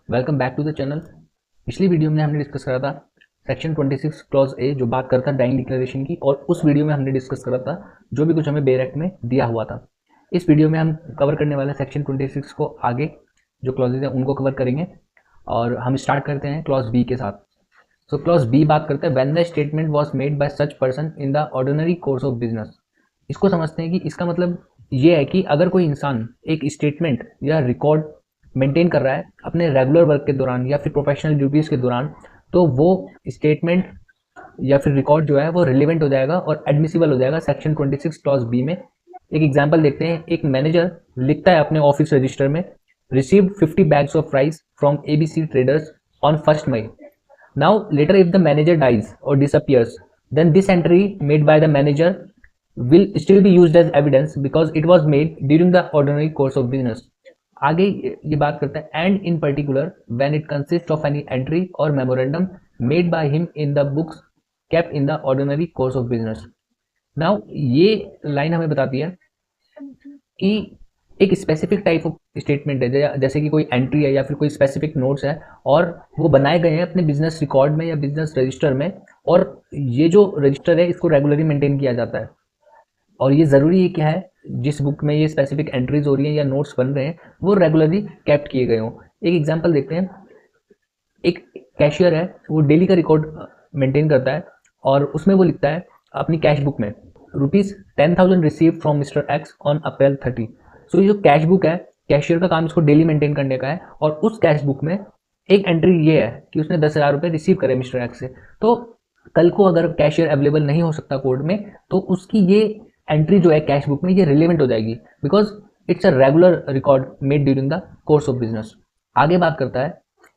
Welcome back to the channel. पिछली video में हमने डिस्कस करा था सेक्शन 26 क्लॉज ए जो बात करता है डाइंग डिक्लेरेशन की, और उस वीडियो में हमने डिस्कस करा था जो भी कुछ हमें बेयर एक्ट में दिया हुआ था। इस वीडियो में हम कवर करने वाले सेक्शन 26 को आगे जो क्लॉजेज हैं उनको कवर करेंगे, और हम स्टार्ट करते हैं क्लॉज बी के साथ। सो क्लॉज बी बात करते हैं when the statement was made bye such person in the ordinary course of business. इसको समझते हैं कि इसका मतलब ये है कि अगर कोई इंसान एक स्टेटमेंट या रिकॉर्ड मेंटेन कर रहा है अपने रेगुलर वर्क के दौरान या फिर प्रोफेशनल ड्यूटीज़ के दौरान, तो वो स्टेटमेंट या फिर रिकॉर्ड जो है वो रिलेवेंट हो जाएगा और एडमिसिबल हो जाएगा सेक्शन 26 क्लॉज बी में। एक एग्जांपल देखते हैं। एक मैनेजर लिखता है अपने ऑफिस रजिस्टर में, received 50 bags of rice from ABC traders on 1st May। Now later if the manager dies or disappears, then this entry made by the manager will still be used as evidence because it was made during the ordinary course of business। आगे ये बात करता है and in particular when it consist of any entry or memorandum made by him in the books kept in the ordinary course of business. Now ये line हमें बताती है कि एक स्पेसिफिक टाइप ऑफ स्टेटमेंट है, जैसे कि कोई एंट्री है या फिर कोई स्पेसिफिक नोट्स है, और वो बनाए गए हैं अपने बिजनेस रिकॉर्ड में या बिजनेस रजिस्टर में, और ये जो रजिस्टर है इसको रेगुलरली मेंटेन किया जाता है। और ये ज़रूरी है क्या है, जिस बुक में ये स्पेसिफिक एंट्रीज हो रही हैं या नोट्स बन रहे हैं वो रेगुलरली कैप्ट किए गए हों। एक एग्जांपल देखते हैं। एक कैशियर है, वो डेली का रिकॉर्ड मेंटेन करता है और उसमें वो लिखता है अपनी कैश बुक में ₹10,000 receive from mister x on April 30। सो ये जो कैश बुक है, कैशियर का काम इसको डेली मेंटेन करने का है, और उस कैश बुक में एक एंट्री ये है कि उसने 10,000 रुपये रिसीव करे मिस्टर एक्स से। तो कल को अगर कैशियर अवेलेबल नहीं हो सकता कोर्ट में, तो उसकी ये एंट्री जो है कैश बुक में ये रिलेवेंट हो जाएगी, because it's a regular record made during the course of business. आगे बात करता है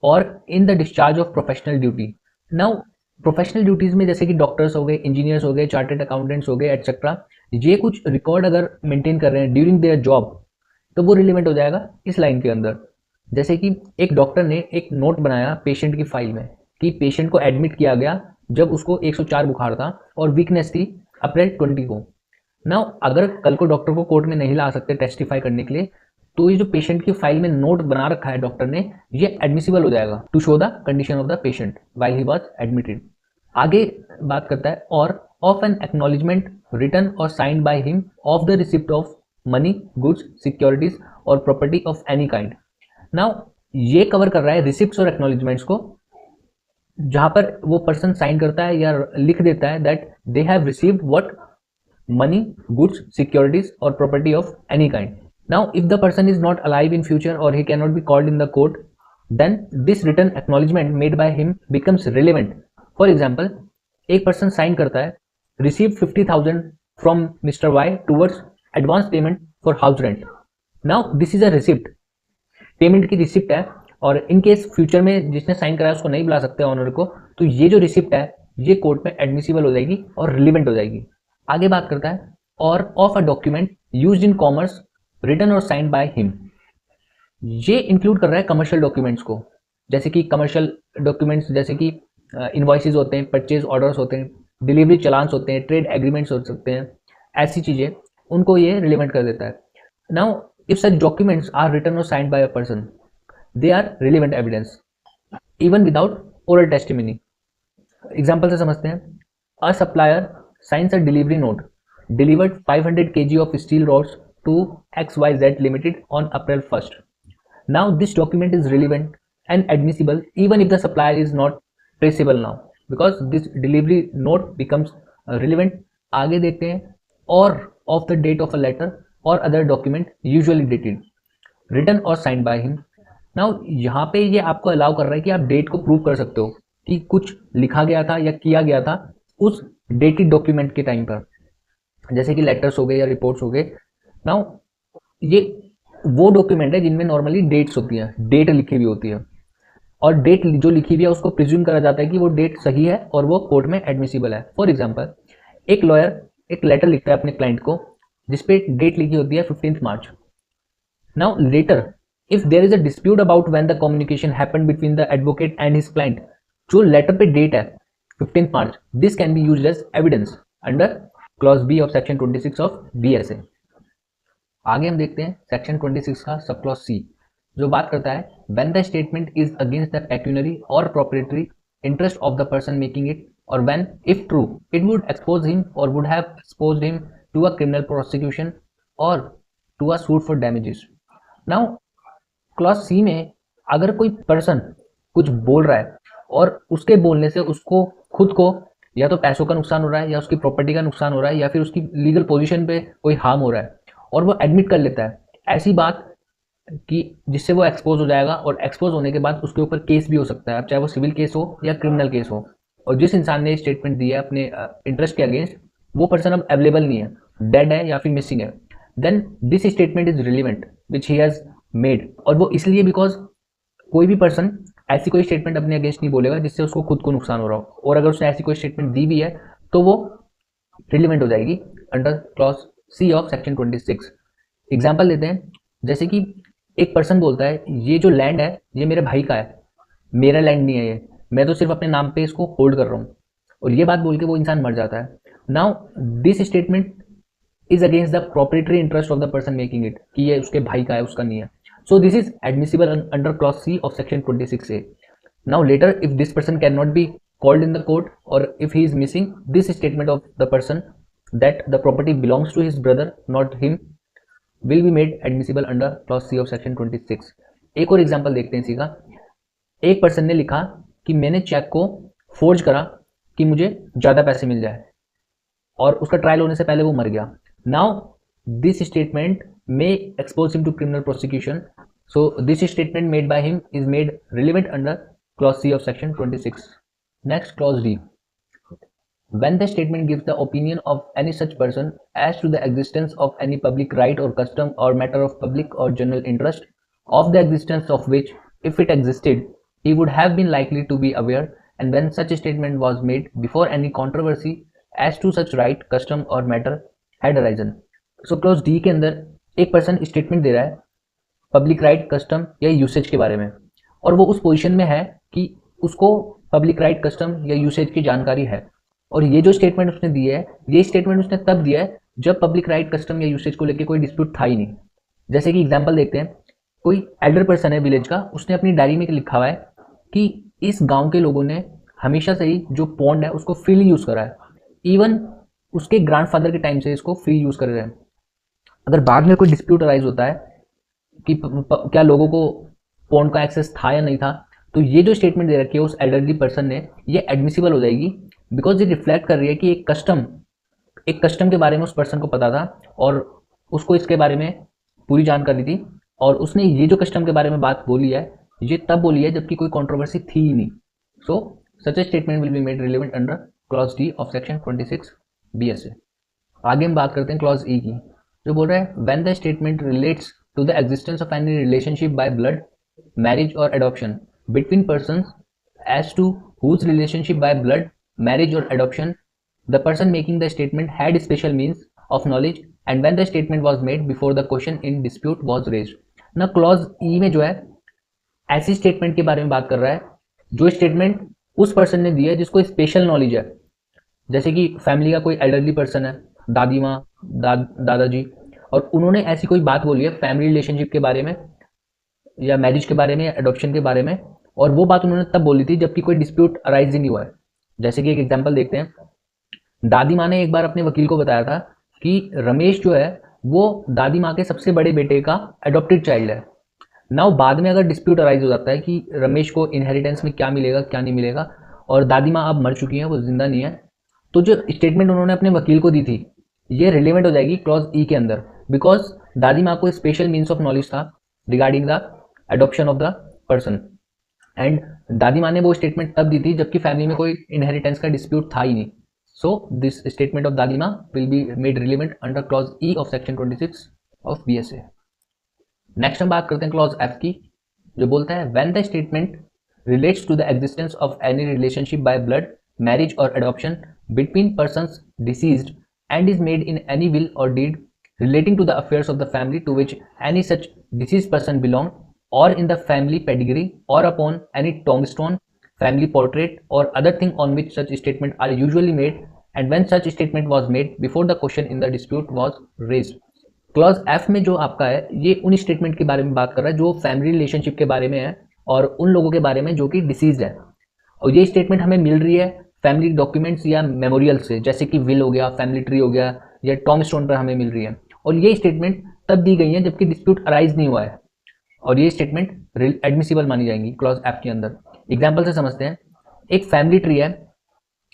और in the discharge of professional duty. Now professional duties में जैसे कि डॉक्टर्स हो गए, इंजीनियर्स हो गए, चार्टर्ड अकाउंटेंट्स हो गए, एटसेट्रा, ये कुछ रिकॉर्ड अगर मेंटेन कर रहे हैं ड्यूरिंग देयर जॉब, तो वो रिलेवेंट हो जाएगा इस लाइन के अंदर। जैसे कि एक डॉक्टर ने एक नोट बनाया पेशेंट की फाइल में कि पेशेंट को एडमिट किया गया जब उसको 104 बुखार था और वीकनेस थी April 20 को। नाउ अगर कल को डॉक्टर को कोर्ट में नहीं ला सकते टेस्टिफाई करने के लिए, तो ये जो पेशेंट की फाइल में नोट बना रखा है डॉक्टर ने, ये एडमिसिबल हो जाएगा to show the condition of the patient while he was admitted. आगे बात करता है or of an acknowledgement written or signed by him of the receipt of money, goods, securities or property of any kind. Now ये cover कर रहा है receipts और acknowledgements को, जहां पर वो पर्सन साइन करता है या लिख देता है that they have received what, money, goods, securities or property of any kind। Now if the person is not alive in future or he cannot be called in the court, then this written acknowledgement made by him becomes relevant। For example, एक person sign करता है received 50,000 from Mr. Y towards advance payment for house rent। Now this is a receipt, payment की receipt है, और in case future में जिसने sign कराया उसको नहीं बुला सकते ऑनर को, तो ये जो रिसिप्ट है ये कोर्ट में एडमिसिबल हो जाएगी और रिलेवेंट हो जाएगी। आगे बात करता है or of a document used in commerce written or signed by him. ये इंक्लूड कर रहा है कमर्शियल डॉक्यूमेंट्स को, जैसे कि कमर्शियल डॉक्यूमेंट्स जैसे कि इनवॉइसेस होते हैं, परचेज ऑर्डर्स होते हैं, डिलीवरी चलान्स होते हैं, ट्रेड एग्रीमेंट्स हो सकते हैं, ऐसी चीज़ें उनको ये रिलेवेंट कर देता है। Now if such documents are written or signed by a person, they are relevant evidence even without oral testimony. Example से समझते हैं। A supplier signs a delivery note, delivered 500 kg of steel rods to XYZ Limited on April 1st। Now this document is relevant and admissible even if the supplier is not traceable now, because this delivery note becomes relevant। आगे देखते हैं और of the date of a letter or other document usually dated, written or signed by him। Now यहाँ पे ये आपको allow कर रहा है कि आप डेट को प्रूव कर सकते हो कि कुछ लिखा गया था या किया गया था उस डेटेड डॉक्यूमेंट के टाइम पर, जैसे कि लेटर्स हो गए या रिपोर्ट्स हो गए। नाउ ये वो डॉक्यूमेंट है जिनमें नॉर्मली डेट्स होती हैं, डेट लिखी हुई होती है, और डेट जो लिखी हुई है उसको प्रिज्यूम करा जाता है कि वो डेट सही है और वो कोर्ट में एडमिसिबल है। फॉर एग्जांपल, एक लॉयर एक लेटर लिखता है अपने क्लाइंट को जिसपे डेट लिखी होती है 15 मार्च। Now later if there is a dispute about when the communication happened between the advocate and his client, जो लेटर पे डेट है 15 मार्च, this can be used as evidence under clause B of section 26 of BSA। आगे हम देखते हैं section 26 का sub clause C, जो बात करता है when the statement is against the pecuniary or proprietary interest of the person making it, or when, if true, it would expose him or would have exposed him to a criminal prosecution or to a suit for damages. Now clause C में अगर कोई person कुछ बोल रहा है और उसके बोलने से उसको खुद को या तो पैसों का नुकसान हो रहा है या उसकी प्रॉपर्टी का नुकसान हो रहा है या फिर उसकी लीगल पोजीशन पे कोई हार्म हो रहा है और वो एडमिट कर लेता है ऐसी बात कि जिससे वो एक्सपोज हो जाएगा, और एक्सपोज होने के बाद उसके ऊपर केस भी हो सकता है, अब चाहे वो सिविल केस हो या क्रिमिनल केस हो, और जिस इंसान ने स्टेटमेंट दी है अपने इंटरेस्ट के अगेंस्ट वो पर्सन अब अवेलेबल नहीं है, डेड है या फिर मिसिंग है, then this statement is relevant which he has made. और वो इसलिए बिकॉज कोई भी पर्सन ऐसी कोई स्टेटमेंट अपने अगेंस्ट नहीं बोलेगा जिससे उसको खुद को नुकसान हो रहा हो, और अगर उसने ऐसी कोई स्टेटमेंट दी भी है तो वो रिलीवेंट हो जाएगी under clause C of section 26। Example देते हैं, जैसे कि एक पर्सन बोलता है ये जो लैंड है ये मेरे भाई का है, मेरा लैंड नहीं है, ये मैं तो सिर्फ अपने नाम पे इसको होल्ड कर रहा हूँ, और ये बात बोल के वो इंसान मर जाता है। Now this statement is against the proprietary interest of the person making it, कि ये उसके भाई का है, उसका नहीं है। So this is admissible under clause C of section 26A। Now later if this person can not be called in the court, or if he is missing, this statement of the person that the property belongs to his brother not him will be made admissible under clause C of section 26। एक और example देखते हैं इसी का। एक person ने लिखा कि मैंने चेक को फोर्ज करा कि मुझे ज़्यादा पैसे मिल जाए, और उसका ट्रायल होने से पहले वो मर गया। Now this statement may expose him to criminal prosecution, so this statement made by him is made relevant under clause C of section 26। Next, clause D. When the statement gives the opinion of any such person as to the existence of any public right or custom or matter of public or general interest, of the existence of which, if it existed, he would have been likely to be aware, and when such a statement was made before any controversy as to such right, custom or matter had arisen। So clause D के अंदर एक person statement दे रहा है public right, custom या usage के बारे में, और वो उस पोजीशन में है कि उसको पब्लिक राइट, कस्टम या यूसेज की जानकारी है, और ये जो स्टेटमेंट उसने दी है ये स्टेटमेंट उसने तब दिया है जब पब्लिक राइट, कस्टम या यूसेज को लेकर कोई डिस्प्यूट था ही नहीं। जैसे कि एग्जांपल देखते हैं, कोई एल्डर पर्सन है विलेज का, उसने अपनी डायरी में लिखा हुआ है कि इस गांव के लोगों ने हमेशा से ही जो पॉन्ड है उसको फ्रीली यूज़ करा है, इवन उसके ग्रैंडफादर के टाइम से इसको फ्री यूज़ कर रहे हैं। अगर बाद में कोई डिस्प्यूट अराइज होता है कि क्या लोगों को पॉन्ड का एक्सेस था या नहीं था, तो ये जो स्टेटमेंट दे रखी है उस एल्डरली पर्सन ने, ये एडमिसिबल हो जाएगी, बिकॉज ये रिफ्लेक्ट कर रही है कि एक कस्टम के बारे में उस पर्सन को पता था और उसको इसके बारे में पूरी जानकारी थी, और उसने ये जो कस्टम के बारे में बात बोली है ये तब बोली है जबकि कोई कंट्रोवर्सी थी ही नहीं। So such a statement will be made relevant under clause D of section 26 BSA। आगे हम बात करते हैं क्लॉज ई की, जो बोल रहा है when the statement relates to the existence of any relationship by blood, marriage or adoption between persons as to whose relationship by blood, marriage or adoption the person making the statement had special means of knowledge, and when the statement was made before the question in dispute was raised। ना clause ई में जो है ऐसी statement के बारे में बात कर रहा है जो स्टेटमेंट उस पर्सन ने दी है जिसको स्पेशल नॉलेज है, जैसे कि फैमिली का कोई एल्डरली पर्सन है, दादी माँ, दादाजी, और उन्होंने ऐसी कोई बात बोली है फैमिली रिलेशनशिप के बारे में या मैरिज के बारे में या एडॉप्शन के बारे में, और वो बात उन्होंने तब बोली थी जबकि कोई डिस्प्यूट अराइज ही नहीं हुआ है। जैसे कि एक एग्जांपल देखते हैं, दादी माँ ने एक बार अपने वकील को बताया था कि रमेश जो है वो दादी माँ के सबसे बड़े बेटे का अडॉप्टेड चाइल्ड है। नाउ बाद में अगर डिस्प्यूट अराइज हो जाता है कि रमेश को इनहेरिटेंस में क्या मिलेगा क्या नहीं मिलेगा, और दादी माँ अब मर चुकी हैं, वो जिंदा नहीं है, तो जो स्टेटमेंट उन्होंने अपने वकील को दी थी ये रिलेवेंट हो जाएगी क्लॉज ई के अंदर, बिकॉज दादी माँ को स्पेशल मीन्स ऑफ नॉलेज था regarding the adoption of the person, and दादी माँ ने वो स्टेटमेंट तब दी थी जबकि फैमिली में कोई इनहेरिटेंस का डिस्प्यूट था ही नहीं। सो दिस स्टेटमेंट ऑफ दादी माँ will be made relevant under clause E of section 26 of BSA। Next हम बात करते हैं क्लॉज एफ की, जो बोलता है when the statement relates to the existence of any relationship by blood, marriage or adoption between persons deceased and is made in any will or deed relating to the affairs of the family to which any such deceased person belonged, or in the family pedigree, or upon any tombstone, family portrait, or other thing on which such statements are usually made, and when such statement was made before the question in the dispute was raised। Clause F में जो आपका है ये उन statement के बारे में बात कर रहा है जो फैमिली रिलेशनशिप के बारे में है और उन लोगों के बारे में जो कि डिसीज है, और ये स्टेटमेंट हमें मिल रही है फैमिली डॉक्यूमेंट्स या मेमोरियल से, जैसे कि विल हो गया, फैमिली ट्री हो गया, या टॉम स्टोन पर हमें मिल रही है। और ये स्टेटमेंट तब दी गई है जबकि डिस्प्यूट अराइज नहीं हुआ है, और ये स्टेटमेंट एडमिसिबल मानी जाएंगी क्लॉज एफ के अंदर। एग्जाम्पल से समझते हैं। एक फैमिली ट्री है,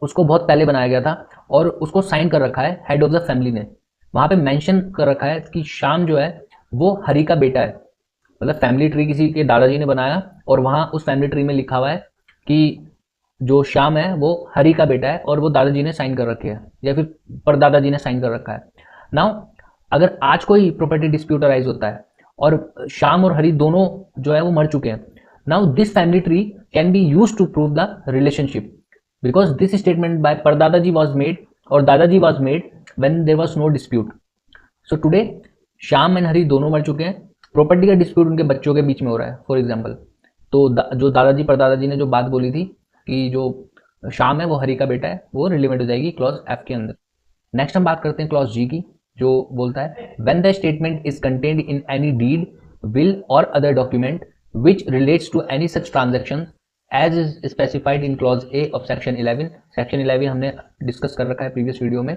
उसको बहुत पहले बनाया गया था और उसको साइन कर रखा है हेड ऑफ द फैमिली ने। वहां पे मेंशन कर रखा है कि श्याम जो है वो हरि का बेटा है, मतलब फैमिली ट्री किसी के दादाजी ने बनाया और वहां उस फैमिली ट्री में लिखा हुआ है कि जो श्याम है वो हरि का बेटा है, और वो दादाजी ने साइन कर रखे है या फिर परदादाजी ने साइन कर रखा है। नाउ अगर आज कोई प्रॉपर्टी डिस्प्यूट अराइज होता है और श्याम और हरि दोनों जो है वो मर चुके हैं, now this family tree can be use to prove the relationship because this statement by परदादाजी वॉज मेड और दादाजी was made when there was no dispute. So today Shyam and Hari दोनों मर चुके हैं, प्रॉपर्टी का डिस्प्यूट उनके बच्चों के बीच में हो रहा है फॉर एग्जाम्पल। तो जो दादाजी परदादाजी ने जो बात बोली थी कि जो श्याम है वो हरि का बेटा है, वो रिलेवेंट हो जाएगी क्लॉज एफ के अंदर। नेक्स्ट हम बात करते हैं क्लॉज जी की, जो बोलता है when the statement is contained in any deed, will or other document which relates to any such transaction as is specified in clause A of section 11। Section 11 हमने डिस्कस कर रखा है प्रीवियस वीडियो में।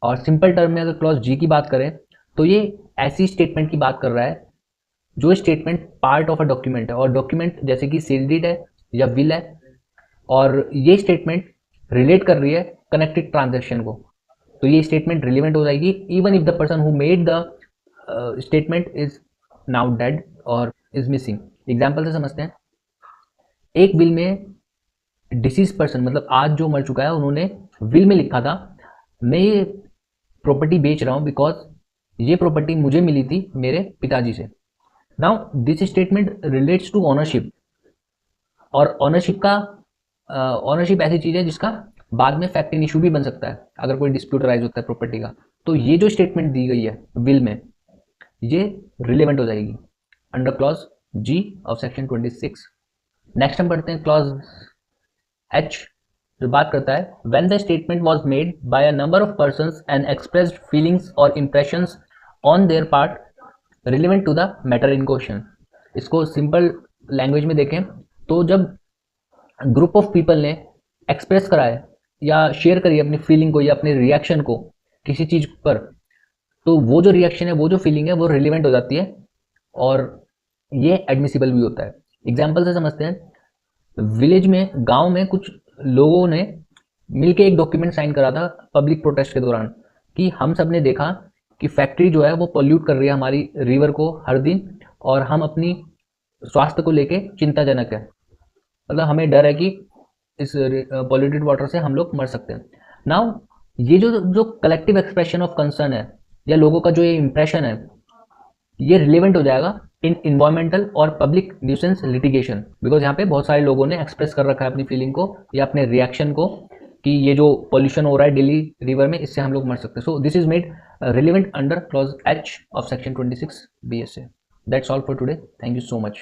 और सिंपल टर्म में अगर clause जी की बात करें तो ये ऐसी स्टेटमेंट की बात कर रहा है जो statement part of a document है, और डॉक्यूमेंट जैसे कि सेल डीड है या विल है, और ये स्टेटमेंट रिलेट कर रही है कनेक्टेड ट्रांजेक्शन को, तो ये स्टेटमेंट रिलेवेंट हो जाएगी even if the person who made the statement is now dead और इज मिसिंग। एग्जाम्पल से समझते हैं। एक विल में डिसीज पर्सन, मतलब आज जो मर चुका है, उन्होंने विल में लिखा था मैं ये प्रॉपर्टी बेच रहा हूँ बिकॉज ये प्रॉपर्टी मुझे मिली थी मेरे पिताजी से। Now this statement relates to ownership, और ओनरशिप ऐसी चीज है जिसका बाद में फैक्ट इन इशू भी बन सकता है अगर कोई डिस्प्यूट अराइज होता है प्रॉपर्टी का। तो ये जो स्टेटमेंट दी गई है विल में, ये रिलेवेंट हो जाएगी under clause G of section 26। Next हम पढ़ते हैं क्लॉज एच, जो बात करता है when the statement was made by a number of persons and expressed feelings or impressions on their part relevant to the matter in question. इसको simple language में देखें तो जब ग्रुप ऑफ पीपल ने एक्सप्रेस करा है या शेयर करी अपनी फीलिंग को या अपने रिएक्शन को किसी चीज पर, तो वो जो रिएक्शन है, वो जो फीलिंग है, वो रिलेवेंट हो जाती है और ये एडमिसिबल भी होता है। एग्जाम्पल से समझते हैं। विलेज में, गांव में कुछ लोगों ने मिलके एक डॉक्यूमेंट साइन करा था पब्लिक प्रोटेस्ट के दौरान कि हम सब ने देखा कि फैक्ट्री जो है वो पोल्यूट कर रही है हमारी रिवर को हर दिन, और हम अपनी स्वास्थ्य को लेके चिंताजनक है, मतलब हमें डर है कि इस पॉल्यूटेड वाटर से हम लोग मर सकते हैं। नाउ ये जो कलेक्टिव एक्सप्रेशन ऑफ कंसर्न है या लोगों का जो ये इंप्रेशन है, ये रिलेवेंट हो जाएगा इन इन्वायरमेंटल और पब्लिक न्यूसेंस लिटिगेशन, बिकॉज यहाँ पे बहुत सारे लोगों ने एक्सप्रेस कर रखा है अपनी फीलिंग को या अपने रिएक्शन को कि ये जो पॉल्यूशन हो रहा है दिल्ली रिवर में, इससे हम लोग मर सकते हैं। सो this is made relevant under clause H of section 26 BSA। That's all for today. Thank you so much.